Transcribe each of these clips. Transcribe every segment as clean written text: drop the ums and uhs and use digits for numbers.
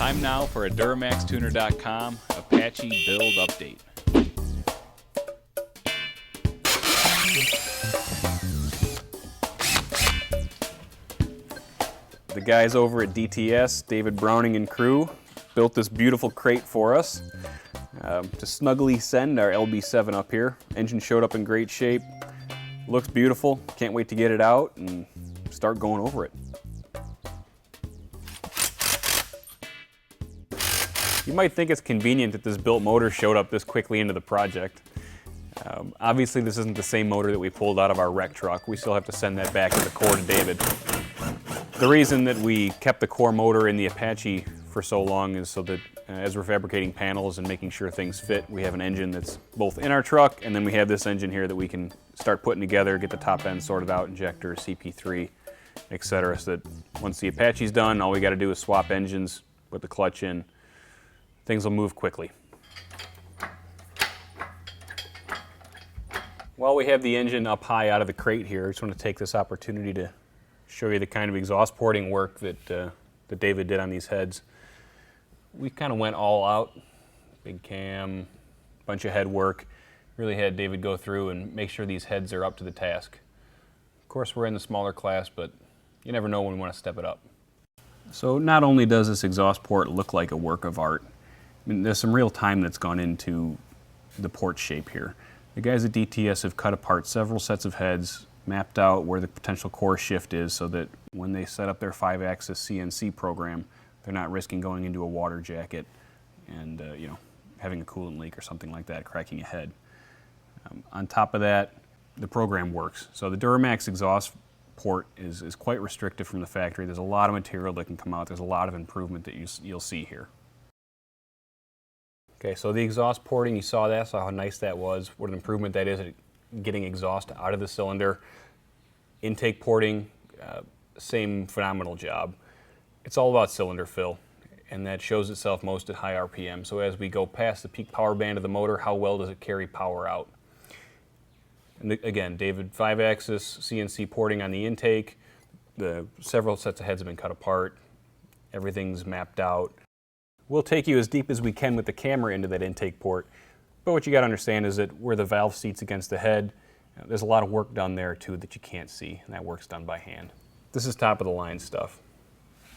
Time now for a Duramaxtuner.com Apache Build Update. The guys over at DTS, David Browning and crew, built this beautiful crate for us to snugly send our LB7 up here. Engine showed up in great shape, looks beautiful, can't wait to get it out and start going over it. You might think it's convenient that this built motor showed up this quickly into the project. Obviously this isn't the same motor that we pulled out of our wreck truck. We still have to send that back in the core to David. The reason that we kept the core motor in the Apache for so long is so that as we're fabricating panels and making sure things fit, we have an engine that's both in our truck, and then we have this engine here that we can start putting together, get the top end sorted out, injector, CP3, etc. So that once the Apache's done, all we got to do is swap engines, put the clutch in. Things will move quickly. While we have the engine up high out of the crate here, I just want to take this opportunity to show you the kind of exhaust porting work that David did on these heads. We kind of went all out, big cam, bunch of head work. Really had David go through and make sure these heads are up to the task. Of course, we're in the smaller class, but you never know when we want to step it up. So not only does this exhaust port look like a work of art, I mean, there's some real time that's gone into the port shape here. The guys at DTS have cut apart several sets of heads, mapped out where the potential core shift is so that when they set up their 5-axis CNC program, they're not risking going into a water jacket and having a coolant leak or something like that, cracking a head. On top of that, the program works. So the Duramax exhaust port is quite restrictive from the factory. There's a lot of material that can come out. There's a lot of improvement that you'll see here. Okay, so the exhaust porting, you saw how nice that was, what an improvement that is at getting exhaust out of the cylinder. Intake porting, same phenomenal job. It's all about cylinder fill, and that shows itself most at high RPM. So as we go past the peak power band of the motor, how well does it carry power out? And again, David, 5-axis CNC porting on the intake. The several sets of heads have been cut apart. Everything's mapped out. We'll take you as deep as we can with the camera into that intake port, but what you got to understand is that where the valve seats against the head, there's a lot of work done there too that you can't see, and that work's done by hand. This is top of the line stuff.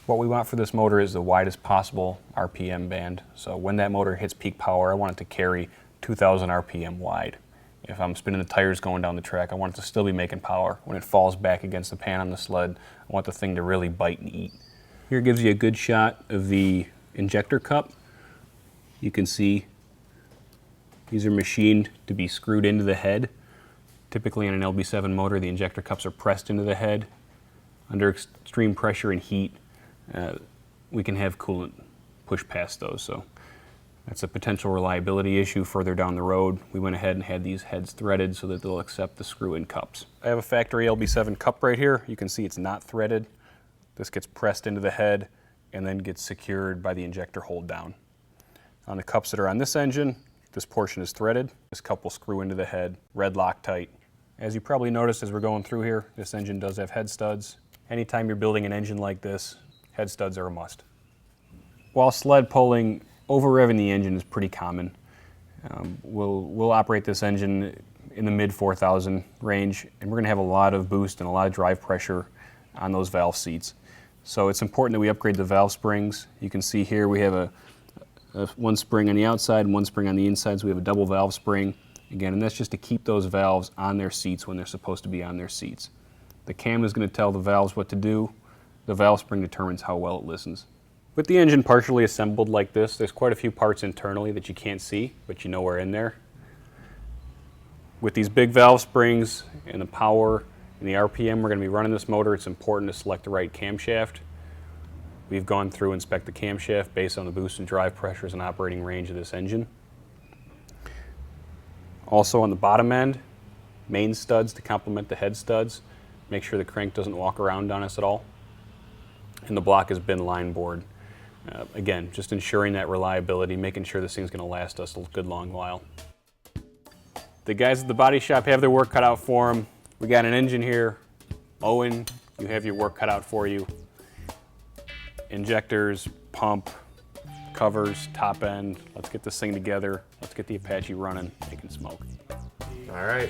What we want for this motor is the widest possible RPM band. So when that motor hits peak power, I want it to carry 2,000 RPM wide. If I'm spinning the tires going down the track, I want it to still be making power. When it falls back against the pan on the sled, I want the thing to really bite and eat. Here gives you a good shot of the injector cup. You can see these are machined to be screwed into the head. Typically on an LB7 motor, the injector cups are pressed into the head. Under extreme pressure and heat, we can have coolant push past those. So that's a potential reliability issue further down the road. We went ahead and had these heads threaded so that they'll accept the screw-in cups. I have a factory LB7 cup right here. You can see it's not threaded. This gets pressed into the head and then gets secured by the injector hold down. On the cups that are on this engine, this portion is threaded. This cup will screw into the head, red Loctite. As you probably noticed as we're going through here, this engine does have head studs. Anytime you're building an engine like this, head studs are a must. While sled pulling, over-revving the engine is pretty common. We'll operate this engine in the mid 4,000 range, and we're going to have a lot of boost and a lot of drive pressure on those valve seats. So it's important that we upgrade the valve springs. You can see here we have one spring on the outside and one spring on the inside, so we have a double valve spring. Again, and that's just to keep those valves on their seats when they're supposed to be on their seats. The cam is going to tell the valves what to do. The valve spring determines how well it listens. With the engine partially assembled like this, there's quite a few parts internally that you can't see, but you know are in there. With these big valve springs and the power and the RPM we're going to be running this motor, it's important to select the right camshaft. We've gone through and inspect the camshaft based on the boost and drive pressures and operating range of this engine. Also on the bottom end, main studs to complement the head studs. Make sure the crank doesn't walk around on us at all. And the block has been line bored. Again, just ensuring that reliability, making sure this thing's going to last us a good long while. The guys at the body shop have their work cut out for them. We got an engine here. Owen, you have your work cut out for you. Injectors, pump, covers, top end. Let's get this thing together. Let's get the Apache running, making smoke. All right.